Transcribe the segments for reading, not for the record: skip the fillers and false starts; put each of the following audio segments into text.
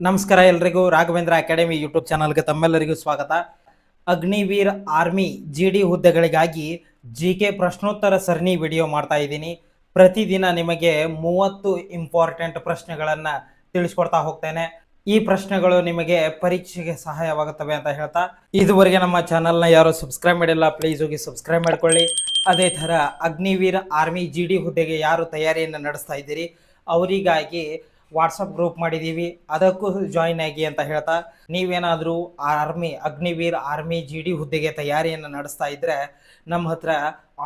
ನಮಸ್ಕಾರ ಎಲ್ರಿಗೂ Raghavendra academy YouTube ಚಾನಲ್ಗೆ ತಮ್ಮೆಲ್ಲರಿಗೂ ಸ್ವಾಗತ. ಅಗ್ನಿವೀರ್ ಆರ್ಮಿ ಜಿಡಿ ಹುದ್ದೆಗಳಿಗಾಗಿ ಜಿಕೆ ಪ್ರಶ್ನೋತ್ತರ ಸರಣಿ ವಿಡಿಯೋ ಮಾಡ್ತಾ ಇದ್ದೀನಿ. ಪ್ರತಿದಿನ ನಿಮಗೆ 30 ಇಂಪಾರ್ಟೆಂಟ್ ಪ್ರಶ್ನೆಗಳನ್ನು ತಿಳಿಸ್ಕೊಡ್ತಾ ಹೋಗ್ತೇನೆ. ಈ ಪ್ರಶ್ನೆಗಳು ನಿಮಗೆ ಪರೀಕ್ಷೆಗೆ ಸಹಾಯವಾಗುತ್ತವೆ ಅಂತ ಹೇಳ್ತಾ, ಇದುವರೆಗೆ ನಮ್ಮ ಚಾನಲ್ನ ಯಾರು ಸಬ್ಸ್ಕ್ರೈಬ್ ಮಾಡಿಲ್ಲ ಪ್ಲೀಸ್ ಹೋಗಿ ಸಬ್ಸ್ಕ್ರೈಬ್ ಮಾಡ್ಕೊಳ್ಳಿ. ಅದೇ ಥರ ಅಗ್ನಿವೀರ್ ಆರ್ಮಿ ಜಿಡಿ ಹುದ್ದೆಗೆ ಯಾರು ತಯಾರಿಯನ್ನು ನಡೆಸ್ತಾ ಇದ್ದೀರಿ ಅವರಿಗಾಗಿ ವಾಟ್ಸಪ್ ಗ್ರೂಪ್ ಮಾಡಿದ್ದೀವಿ, ಅದಕ್ಕೂ ಜಾಯಿನ್ ಆಗಿ ಅಂತ ಹೇಳ್ತಾ, ನೀವೇನಾದರೂ ಅಗ್ನಿವೀರ್ ಆರ್ಮಿ ಜಿಡಿ ಹುದ್ದೆಗೆ ತಯಾರಿಯನ್ನು ನಡೆಸ್ತಾ ಇದ್ರೆ ನಮ್ಮ ಹತ್ರ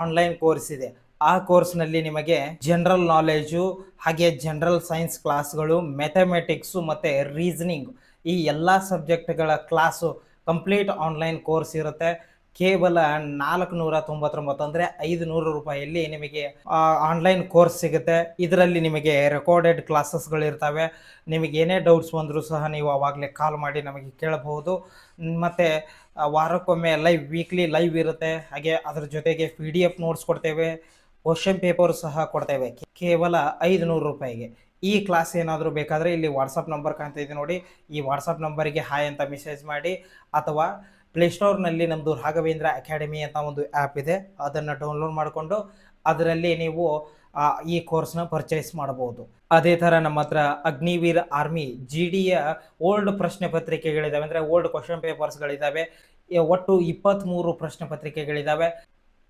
ಆನ್ಲೈನ್ ಕೋರ್ಸ್ ಇದೆ. ಆ ಕೋರ್ಸ್ನಲ್ಲಿ ನಿಮಗೆ ಜನರಲ್ ನಾಲೆಜು ಹಾಗೆ ಜನರಲ್ ಸೈನ್ಸ್ ಕ್ಲಾಸ್ಗಳು, ಮ್ಯಾಥಮೆಟಿಕ್ಸು ಮತ್ತು ರೀಸನಿಂಗ್ ಈ ಎಲ್ಲ ಸಬ್ಜೆಕ್ಟ್ಗಳ ಕ್ಲಾಸು ಕಂಪ್ಲೀಟ್ ಆನ್ಲೈನ್ ಕೋರ್ಸ್ ಇರುತ್ತೆ. ಕೇವಲ 499 ಅಂದರೆ 500 ರೂಪಾಯಿಯಲ್ಲಿ ನಿಮಗೆ ಆನ್ಲೈನ್ ಕೋರ್ಸ್ ಸಿಗುತ್ತೆ. ಇದರಲ್ಲಿ ನಿಮಗೆ ರೆಕಾರ್ಡೆಡ್ ಕ್ಲಾಸಸ್ಗಳು ಇರ್ತವೆ. ನಿಮಗೆ ಏನೇ ಡೌಟ್ಸ್ ಬಂದರೂ ಸಹ ನೀವು ಆವಾಗಲೇ ಕಾಲ್ ಮಾಡಿ ನಮಗೆ ಕೇಳಬಹುದು. ಮತ್ತು ವಾರಕ್ಕೊಮ್ಮೆ ವೀಕ್ಲಿ ಲೈವ್ ಇರುತ್ತೆ. ಹಾಗೆ ಅದರ ಜೊತೆಗೆ PDF ನೋಟ್ಸ್ ಕೊಡ್ತೇವೆ, ಕ್ವಶನ್ ಪೇಪರ್ ಸಹ ಕೊಡ್ತೇವೆ ಕೇವಲ 500 ರೂಪಾಯಿಗೆ. ಈ ಕ್ಲಾಸ್ ಏನಾದರೂ ಬೇಕಾದರೆ ಇಲ್ಲಿ ವಾಟ್ಸಪ್ ನಂಬರ್ ಕಾಣ್ತಾ ಇದೆ ನೋಡಿ, ಈ ವಾಟ್ಸಪ್ ನಂಬರಿಗೆ ಹಾಯ್ ಅಂತ ಮೆಸೇಜ್ ಮಾಡಿ, ಅಥವಾ ಪ್ಲೇಸ್ಟೋರ್ನಲ್ಲಿ ನಮ್ಮದು ರಾಘವೇಂದ್ರ ಅಕಾಡೆಮಿ ಅಂತ ಒಂದು ಆ್ಯಪ್ ಇದೆ, ಅದನ್ನು ಡೌನ್ಲೋಡ್ ಮಾಡಿಕೊಂಡು ಅದರಲ್ಲಿ ನೀವು ಈ ಕೋರ್ಸ್ನ ಪರ್ಚೇಸ್ ಮಾಡಬಹುದು. ಅದೇ ಥರ ನಮ್ಮ ಹತ್ರ ಅಗ್ನಿವೀರ್ ಆರ್ಮಿ GDಯ ಓಲ್ಡ್ ಪ್ರಶ್ನೆ ಪತ್ರಿಕೆಗಳಿದ್ದಾವೆ, ಅಂದರೆ ಓಲ್ಡ್ ಕ್ವಶನ್ ಪೇಪರ್ಸ್ಗಳಿದ್ದಾವೆ. ಒಟ್ಟು 23 ಪ್ರಶ್ನೆ ಪತ್ರಿಕೆಗಳಿದ್ದಾವೆ.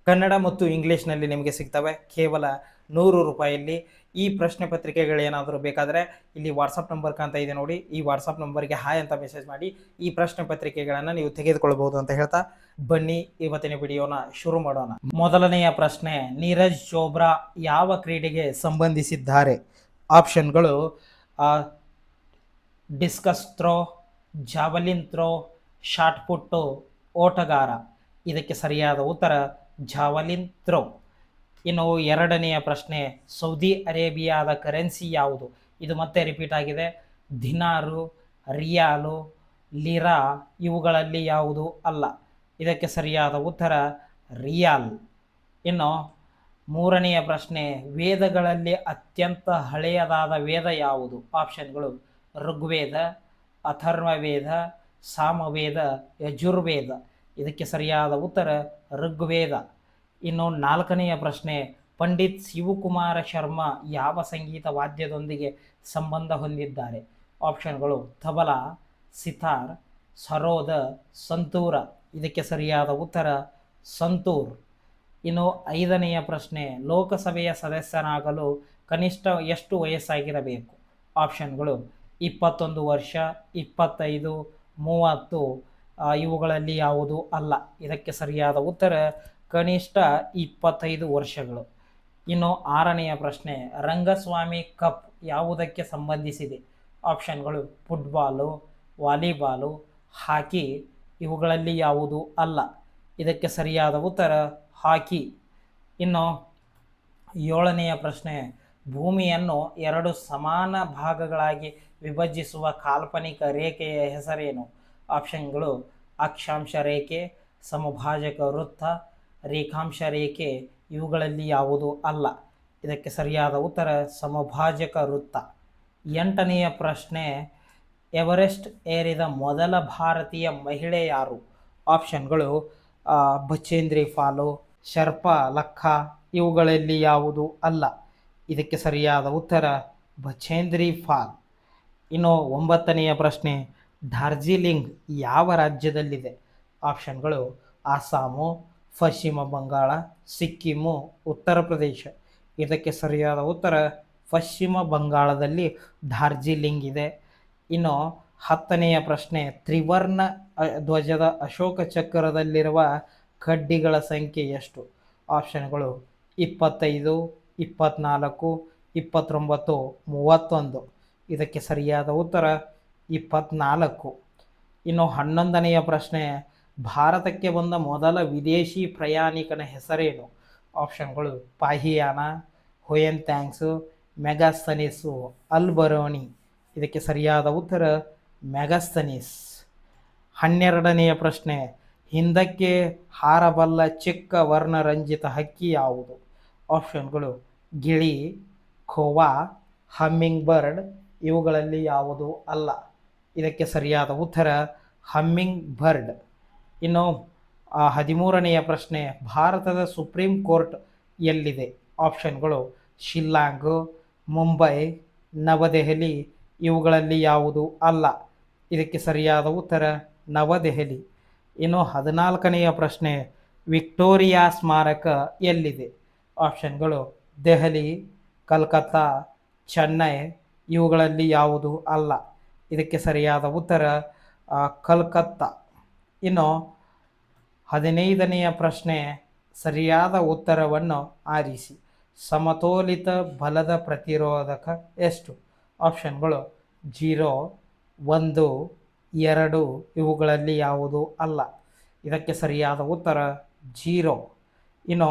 ಕನ್ನಡ ಮತ್ತು ಇಂಗ್ಲೀಷ್ನಲ್ಲಿ ನಿಮಗೆ ಸಿಗ್ತವೆ ಕೇವಲ 100 ರೂಪಾಯಿಯಲ್ಲಿ. ಈ ಪ್ರಶ್ನೆ ಪತ್ರಿಕೆಗಳೇನಾದರೂ ಬೇಕಾದರೆ ಇಲ್ಲಿ ವಾಟ್ಸಪ್ ನಂಬರ್ ಕಾಣ್ತಾ ಇದೆ ನೋಡಿ, ಈ ವಾಟ್ಸಪ್ ನಂಬರ್ಗೆ ಹಾಯ್ ಅಂತ ಮೆಸೇಜ್ ಮಾಡಿ ಈ ಪ್ರಶ್ನೆ ಪತ್ರಿಕೆಗಳನ್ನು ನೀವು ತೆಗೆದುಕೊಳ್ಬಹುದು ಅಂತ ಹೇಳ್ತಾ, ಬನ್ನಿ ಇವತ್ತಿನ ವಿಡಿಯೋನ ಶುರು ಮಾಡೋಣ. ಮೊದಲನೆಯ ಪ್ರಶ್ನೆ, ನೀರಜ್ ಚೋಪ್ರಾ ಯಾವ ಕ್ರೀಡೆಗೆ ಸಂಬಂಧಿಸಿದ್ದಾರೆ? ಆಪ್ಷನ್ಗಳು discus throw, javelin throw, shot put, ಓಟಗಾರ. ಇದಕ್ಕೆ ಸರಿಯಾದ ಉತ್ತರ ಜಾವಲಿನ್ ಥ್ರೋ. ಇನ್ನು ಎರಡನೆಯ ಪ್ರಶ್ನೆ, ಸೌದಿ ಅರೇಬಿಯಾದ ಕರೆನ್ಸಿ ಯಾವುದು? ಇದು ಮತ್ತೆ ರಿಪೀಟ್ ಆಗಿದೆ. ದಿನಾರು, ರಿಯಾಲು, ಲಿರಾ ಇವುಗಳಲ್ಲಿ ಯಾವುದು ಅಲ್ಲ. ಇದಕ್ಕೆ ಸರಿಯಾದ ಉತ್ತರ ರಿಯಾಲ್. ಇನ್ನು ಮೂರನೆಯ ಪ್ರಶ್ನೆ, ವೇದಗಳಲ್ಲಿ ಅತ್ಯಂತ ಹಳೆಯದಾದ ವೇದ ಯಾವುದು? ಆಪ್ಷನ್ಗಳು ಋಗ್ವೇದ, ಅಥರ್ವವೇದ, ಸಾಮವೇದ, ಯಜುರ್ವೇದ. ಇದಕ್ಕೆ ಸರಿಯಾದ ಉತ್ತರ ಋಗ್ವೇದ. ಇನ್ನು ನಾಲ್ಕನೆಯ ಪ್ರಶ್ನೆ, ಪಂಡಿತ್ ಶಿವಕುಮಾರ ಶರ್ಮಾ ಯಾವ ಸಂಗೀತ ವಾದ್ಯದೊಂದಿಗೆ ಸಂಬಂಧ ಹೊಂದಿದ್ದಾರೆ? ಆಪ್ಷನ್ಗಳು ತಬಲಾ, ಸಿತಾರ್, ಸರೋದ, ಸಂತೂರ. ಇದಕ್ಕೆ ಸರಿಯಾದ ಉತ್ತರ ಸಂತೂರ್. ಇನ್ನು ಐದನೆಯ ಪ್ರಶ್ನೆ, ಲೋಕಸಭೆಯ ಸದಸ್ಯನಾಗಲು ಕನಿಷ್ಠ ಎಷ್ಟು ವಯಸ್ಸಾಗಿರಬೇಕು? ಆಪ್ಷನ್ಗಳು 21 ವರ್ಷ, 25, 30. ಇವುಗಳಲ್ಲಿ ಯಾವುದು ಅಲ್ಲ. ಇದಕ್ಕೆ ಸರಿಯಾದ ಉತ್ತರ ಕನಿಷ್ಠ 25 ವರ್ಷಗಳು. ಇನ್ನು ಆರನೆಯ ಪ್ರಶ್ನೆ, ರಂಗಸ್ವಾಮಿ ಕಪ್ ಯಾವುದಕ್ಕೆ ಸಂಬಂಧಿಸಿದೆ? ಆಪ್ಷನ್ಗಳು ಫುಟ್ಬಾಲು, ವಾಲಿಬಾಲು, ಹಾಕಿ. ಇವುಗಳಲ್ಲಿ ಯಾವುದು ಅಲ್ಲ. ಇದಕ್ಕೆ ಸರಿಯಾದ ಉತ್ತರ ಹಾಕಿ. ಇನ್ನು ಏಳನೆಯ ಪ್ರಶ್ನೆ, ಭೂಮಿಯನ್ನು 2 ಸಮಾನ ಭಾಗಗಳಾಗಿ ವಿಭಜಿಸುವ ಕಾಲ್ಪನಿಕ ರೇಖೆಯ ಹೆಸರೇನು? ಆಪ್ಷನ್ಗಳು ಅಕ್ಷಾಂಶ ರೇಖೆ, ಸಮಭಾಜಕ ವೃತ್ತ, ರೇಖಾಂಶ ರೇಖೆ. ಇವುಗಳಲ್ಲಿ ಯಾವುದು ಅಲ್ಲ. ಇದಕ್ಕೆ ಸರಿಯಾದ ಉತ್ತರ ಸಮಭಾಜಕ ವೃತ್ತ. ಎಂಟನೆಯ ಪ್ರಶ್ನೆ, ಎವರೆಸ್ಟ್ ಏರಿದ ಮೊದಲ ಭಾರತೀಯ ಮಹಿಳೆ ಯಾರು? ಆಪ್ಷನ್ಗಳು ಬಚೇಂದ್ರಿ ಪಾಲು, ಶರ್ಪಾ ಲಕ್ಕಾ. ಇವುಗಳಲ್ಲಿ ಯಾವುದು ಅಲ್ಲ. ಇದಕ್ಕೆ ಸರಿಯಾದ ಉತ್ತರ ಬಚೇಂದ್ರಿ ಪಾಲ್. ಇನ್ನು ಒಂಬತ್ತನೆಯ ಪ್ರಶ್ನೆ, ಡಾರ್ಜಿಲಿಂಗ್ ಯಾವ ರಾಜ್ಯದಲ್ಲಿದೆ? ಆಪ್ಷನ್ಗಳು ಅಸ್ಸಾಮು, ಪಶ್ಚಿಮ ಬಂಗಾಳ, ಸಿಕ್ಕಿಮು, ಉತ್ತರ ಪ್ರದೇಶ. ಇದಕ್ಕೆ ಸರಿಯಾದ ಉತ್ತರ ಪಶ್ಚಿಮ ಬಂಗಾಳದಲ್ಲಿ ಡಾರ್ಜಿಲಿಂಗ್ ಇದೆ. ಇನ್ನು ಹತ್ತನೆಯ ಪ್ರಶ್ನೆ, ತ್ರಿವರ್ಣ ಧ್ವಜದ ಅಶೋಕ ಚಕ್ರದಲ್ಲಿರುವ ಕಡ್ಡಿಗಳ ಸಂಖ್ಯೆ ಎಷ್ಟು? ಆಪ್ಷನ್ಗಳು 25, 24, 29, 31. ಇದಕ್ಕೆ ಸರಿಯಾದ ಉತ್ತರ 24. ಇನ್ನು 11ನೆಯ ಪ್ರಶ್ನೆ, ಭಾರತಕ್ಕೆ ಬಂದ ಮೊದಲ ವಿದೇಶಿ ಪ್ರಯಾಣಿಕನ ಹೆಸರೇನು? ಆಪ್ಷನ್ಗಳು ಪಾಹಿಯಾನ, ಹುಯೆನ್ ಥ್ಯಾಂಗ್ಸು, ಮೆಗಾಸ್ತನೀಸು, ಅಲ್ಬರೋನಿ. ಇದಕ್ಕೆ ಸರಿಯಾದ ಉತ್ತರ ಮೆಗಾಸ್ತನೀಸ್. 12ನೆಯ ಪ್ರಶ್ನೆ, ಹಿಂದಕ್ಕೆ ಹಾರಬಲ್ಲ ಚಿಕ್ಕ ವರ್ಣರಂಜಿತ ಹಕ್ಕಿ ಯಾವುದು? ಆಪ್ಷನ್ಗಳು ಗಿಳಿ, ಖೋವಾ, ಹಮ್ಮಿಂಗ್ ಬರ್ಡ್. ಇವುಗಳಲ್ಲಿ ಯಾವುದು ಅಲ್ಲ. ಇದಕ್ಕೆ ಸರಿಯಾದ ಉತ್ತರ ಹಮ್ಮಿಂಗ್ ಬರ್ಡ್. ಇನ್ನು 13ನೆಯ ಪ್ರಶ್ನೆ, ಭಾರತದ ಸುಪ್ರೀಂ ಕೋರ್ಟ್ ಎಲ್ಲಿದೆ? ಆಪ್ಷನ್ಗಳು ಶಿಲ್ಲಾಂಗ್, ಮುಂಬೈ, ನವದೆಹಲಿ, ಇವುಗಳಲ್ಲಿ ಯಾವುದು ಅಲ್ಲ? ಇದಕ್ಕೆ ಸರಿಯಾದ ಉತ್ತರ ನವದೆಹಲಿ. ಇನ್ನು 14ನೆಯ ಪ್ರಶ್ನೆ, ವಿಕ್ಟೋರಿಯಾ ಸ್ಮಾರಕ ಎಲ್ಲಿದೆ? ಆಪ್ಷನ್ಗಳು ದೆಹಲಿ, ಕಲ್ಕತ್ತಾ, ಚೆನ್ನೈ, ಇವುಗಳಲ್ಲಿ ಯಾವುದು ಅಲ್ಲ? ಇದಕ್ಕೆ ಸರಿಯಾದ ಉತ್ತರ ಕಲ್ಕತ್ತಾ. ಇನ್ನು 15ನೆಯ ಪ್ರಶ್ನೆ, ಸರಿಯಾದ ಉತ್ತರವನ್ನು ಆರಿಸಿ. ಸಮತೋಲಿತ ಬಲದ ಪ್ರತಿರೋಧಕ ಎಷ್ಟು? ಆಪ್ಷನ್ಗಳು 0, 1, 2, ಇವುಗಳಲ್ಲಿ ಯಾವುದು ಅಲ್ಲ? ಇದಕ್ಕೆ ಸರಿಯಾದ ಉತ್ತರ 0. ಇನ್ನು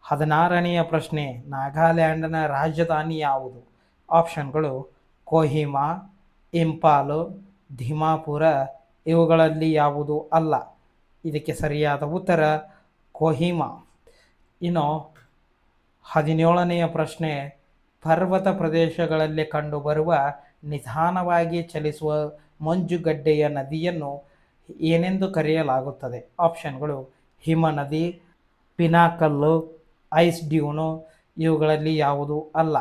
16ನೆಯ ಪ್ರಶ್ನೆ, ನಾಗಾಲ್ಯಾಂಡ್ನ ರಾಜಧಾನಿ ಯಾವುದು? ಆಪ್ಷನ್ಗಳು ಕೊಹಿಮಾ, ಇಂಪಾಲ್, ಧಿಮಾಪುರ, ಇವುಗಳಲ್ಲಿ ಯಾವುದು ಅಲ್ಲ? ಇದಕ್ಕೆ ಸರಿಯಾದ ಉತ್ತರ ಕೊಹಿಮಾ. ಇನ್ನು 17ನೆಯ ಪ್ರಶ್ನೆ, ಪರ್ವತ ಪ್ರದೇಶಗಳಲ್ಲಿ ಕಂಡುಬರುವ ನಿಧಾನವಾಗಿ ಚಲಿಸುವ ಮಂಜುಗಡ್ಡೆಯ ನದಿಯನ್ನು ಏನೆಂದು ಕರೆಯಲಾಗುತ್ತದೆ? ಆಪ್ಷನ್ಗಳು ಹಿಮನದಿ, ಪಿನಾಕಲ್ಲು, ಐಸ್ ಡ್ಯೂನು, ಇವುಗಳಲ್ಲಿ ಯಾವುದು ಅಲ್ಲ?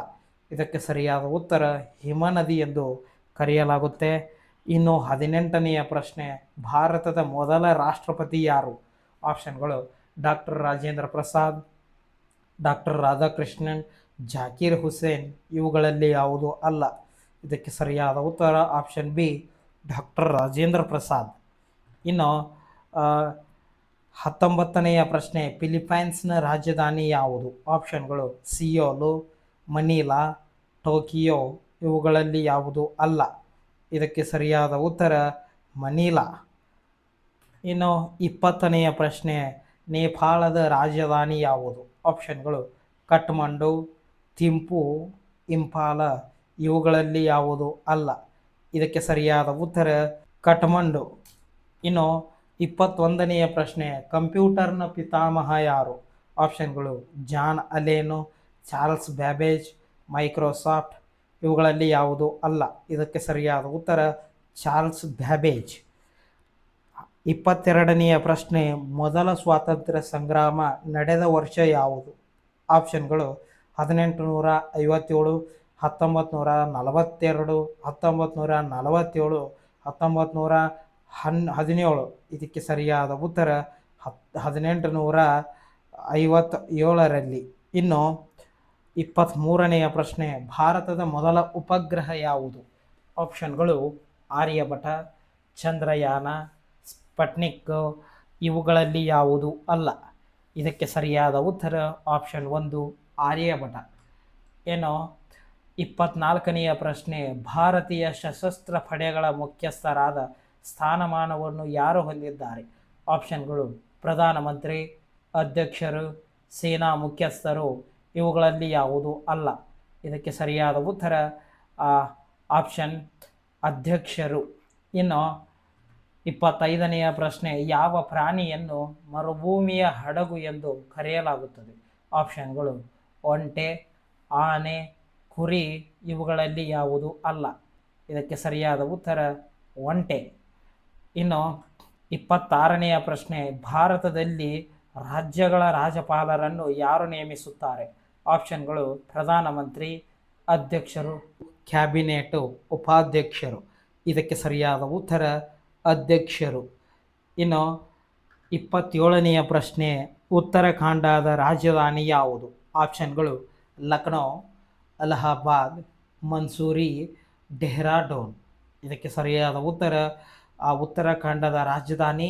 ಇದಕ್ಕೆ ಸರಿಯಾದ ಉತ್ತರ ಹಿಮನದಿ ಎಂದು ಕರೆಯಲಾಗುತ್ತೆ. ಇನ್ನು 18ನೆಯ ಪ್ರಶ್ನೆ, ಭಾರತದ ಮೊದಲ ರಾಷ್ಟ್ರಪತಿ ಯಾರು? ಆಪ್ಷನ್ಗಳು ಡಾಕ್ಟರ್ ರಾಜೇಂದ್ರ ಪ್ರಸಾದ್, ಡಾಕ್ಟರ್ ರಾಧಾಕೃಷ್ಣನ್, ಜಾಕೀರ್ ಹುಸೇನ್, ಇವುಗಳಲ್ಲಿ ಯಾವುದು ಅಲ್ಲ? ಇದಕ್ಕೆ ಸರಿಯಾದ ಉತ್ತರ option B, doctor Rajendra Prasad. ಇನ್ನು 19ನೆಯ ಪ್ರಶ್ನೆ, ಫಿಲಿಪೈನ್ಸ್ನ ರಾಜಧಾನಿ ಯಾವುದು? ಆಪ್ಷನ್ಗಳು ಸಿಯೋಲು, ಮನಿಲಾ, ಟೋಕಿಯೋ, ಇವುಗಳಲ್ಲಿ ಯಾವುದು ಅಲ್ಲ? ಇದಕ್ಕೆ ಸರಿಯಾದ ಉತ್ತರ ಮನಿಲಾ. ಇನ್ನು 20ನೆಯ ಪ್ರಶ್ನೆ, ನೇಪಾಳದ ರಾಜಧಾನಿ ಯಾವುದು? ಆಪ್ಷನ್ಗಳು ಕಠ್ಮಂಡು, ಥಿಂಪು, ಇಂಫಾಲ, ಇವುಗಳಲ್ಲಿ ಯಾವುದು ಅಲ್ಲ? ಇದಕ್ಕೆ ಸರಿಯಾದ ಉತ್ತರ ಕಠ್ಮಂಡು. ಇನ್ನು 21ನೆಯ ಪ್ರಶ್ನೆ, ಕಂಪ್ಯೂಟರ್ನ ಪಿತಾಮಹ ಯಾರು? ಆಪ್ಷನ್ಗಳು John Allen, Charles Babbage, Microsoft, ಇವುಗಳಲ್ಲಿ ಯಾವುದು ಅಲ್ಲ? ಇದಕ್ಕೆ ಸರಿಯಾದ ಉತ್ತರ ಚಾರ್ಲ್ಸ್ ಬ್ಯಾಬೇಜ್. 22ನೆಯ ಪ್ರಶ್ನೆ, ಮೊದಲ ಸ್ವಾತಂತ್ರ್ಯ ಸಂಗ್ರಾಮ ನಡೆದ ವರ್ಷ ಯಾವುದು? ಆಪ್ಷನ್ಗಳು 1857, 1942, 1947, 1917. ಇದಕ್ಕೆ ಸರಿಯಾದ ಉತ್ತರ 1857ರಲ್ಲಿ. ಇನ್ನು 23ನೆಯ ಪ್ರಶ್ನೆ, ಭಾರತದ ಮೊದಲ ಉಪಗ್ರಹ ಯಾವುದು? ಆಪ್ಷನ್ಗಳು ಆರ್ಯಭಟ, ಚಂದ್ರಯಾನ, ಸ್ಪಟ್ನಿಕ್, ಇವುಗಳಲ್ಲಿ ಯಾವುದು ಅಲ್ಲ? ಇದಕ್ಕೆ ಸರಿಯಾದ ಉತ್ತರ ಆಪ್ಷನ್ 1 ಆರ್ಯಭಟ. ಏನು 24ನೆಯ ಪ್ರಶ್ನೆ, ಭಾರತೀಯ ಸಶಸ್ತ್ರ ಪಡೆಗಳ ಮುಖ್ಯಸ್ಥರಾದ ಸ್ಥಾನಮಾನವನ್ನು ಯಾರು ಹೊಂದಿದ್ದಾರೆ? ಆಪ್ಷನ್ಗಳು ಪ್ರಧಾನಮಂತ್ರಿ, ಅಧ್ಯಕ್ಷರು, ಸೇನಾ ಮುಖ್ಯಸ್ಥರು, ಇವುಗಳಲ್ಲಿ ಯಾವುದು ಅಲ್ಲ? ಇದಕ್ಕೆ ಸರಿಯಾದ ಉತ್ತರ ಆಪ್ಷನ್ ಅಧ್ಯಕ್ಷರು. ಇನ್ನು 25ನೆಯ ಪ್ರಶ್ನೆ, ಯಾವ ಪ್ರಾಣಿಯನ್ನು ಮರುಭೂಮಿಯ ಹಡಗು ಎಂದು ಕರೆಯಲಾಗುತ್ತದೆ? ಆಪ್ಷನ್ಗಳು ಒಂಟೆ, ಆನೆ, ಕುರಿ, ಇವುಗಳಲ್ಲಿ ಯಾವುದು ಅಲ್ಲ? ಇದಕ್ಕೆ ಸರಿಯಾದ ಉತ್ತರ ಒಂಟೆ. ಇನ್ನು 26ನೆಯ ಪ್ರಶ್ನೆ, ಭಾರತದಲ್ಲಿ ರಾಜ್ಯಗಳ ರಾಜ್ಯಪಾಲರನ್ನು ಯಾರು ನೇಮಿಸುತ್ತಾರೆ? ಆಪ್ಷನ್ಗಳು ಪ್ರಧಾನಮಂತ್ರಿ, ಅಧ್ಯಕ್ಷರು, ಕ್ಯಾಬಿನೆಟ್, ಉಪಾಧ್ಯಕ್ಷರು. ಇದಕ್ಕೆ ಸರಿಯಾದ ಉತ್ತರ ಅಧ್ಯಕ್ಷರು. ಇನ್ನು 27ನೆಯ ಪ್ರಶ್ನೆ, ಉತ್ತರಾಖಂಡದ ರಾಜಧಾನಿ ಯಾವುದು? ಆಪ್ಷನ್ಗಳು ಲಕ್ನೋ, ಅಲಹಾಬಾದ್, ಮನ್ಸೂರಿ, ಡೆಹ್ರಾಡೂನ್. ಇದಕ್ಕೆ ಸರಿಯಾದ ಉತ್ತರ ಉತ್ತರಾಖಂಡದ ರಾಜಧಾನಿ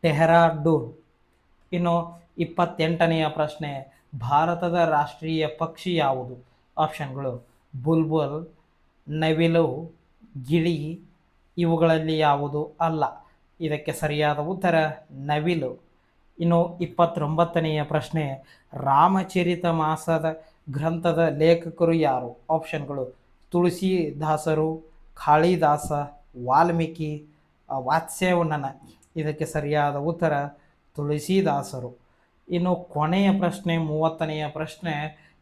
ಡೆಹ್ರಾಡೂನ್. ಇನ್ನು 28ನೆಯ ಪ್ರಶ್ನೆ, ಭಾರತದ ರಾಷ್ಟ್ರೀಯ ಪಕ್ಷಿ ಯಾವುದು? ಆಪ್ಷನ್ಗಳು ಬುಲ್ಬುಲ್, ನವಿಲು, ಗಿಳಿ, ಇವುಗಳಲ್ಲಿ ಯಾವುದು ಅಲ್ಲ? ಇದಕ್ಕೆ ಸರಿಯಾದ ಉತ್ತರ ನವಿಲು. ಇನ್ನು 29ನೆಯ ಪ್ರಶ್ನೆ, ರಾಮಚರಿತ ಮಾಸದ ಗ್ರಂಥದ ಲೇಖಕರು ಯಾರು? ಆಪ್ಷನ್ಗಳು ತುಳಸಿದಾಸರು, ಕಾಳಿದಾಸ, ವಾಲ್ಮೀಕಿ, ವಾತ್ಸ್ಯಾಯನ. ಇದಕ್ಕೆ ಸರಿಯಾದ ಉತ್ತರ ತುಳಸಿದಾಸರು. ಇನ್ನು ಕೊನೆಯ ಪ್ರಶ್ನೆ 30ನೆಯ ಪ್ರಶ್ನೆ,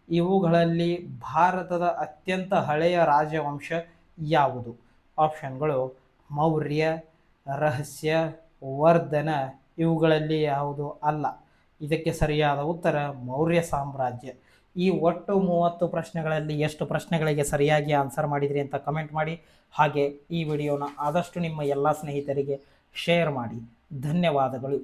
ಇವುಗಳಲ್ಲಿ ಭಾರತದ ಅತ್ಯಂತ ಹಳೆಯ ರಾಜವಂಶ ಯಾವುದು? ಆಪ್ಷನ್ಗಳು ಮೌರ್ಯ, ರಹಸ್ಯ, ವರ್ಧನ ಇವುಗಳಲ್ಲಿ ಯಾವುದು ಅಲ್ಲ. ಇದಕ್ಕೆ ಸರಿಯಾದ ಉತ್ತರ ಮೌರ್ಯ ಸಾಮ್ರಾಜ್ಯ. ಈ ಒಟ್ಟು 30 ಪ್ರಶ್ನೆಗಳಲ್ಲಿ ಎಷ್ಟು ಪ್ರಶ್ನೆಗಳಿಗೆ ಸರಿಯಾಗಿ ಆನ್ಸರ್ ಮಾಡಿದ್ರಿ ಅಂತ ಕಮೆಂಟ್ ಮಾಡಿ. ಹಾಗೆ ಈ ವಿಡಿಯೋನ ಆದಷ್ಟು ನಿಮ್ಮ ಎಲ್ಲ ಸ್ನೇಹಿತರಿಗೆ ಶೇರ್ ಮಾಡಿ. ಧನ್ಯವಾದಗಳು.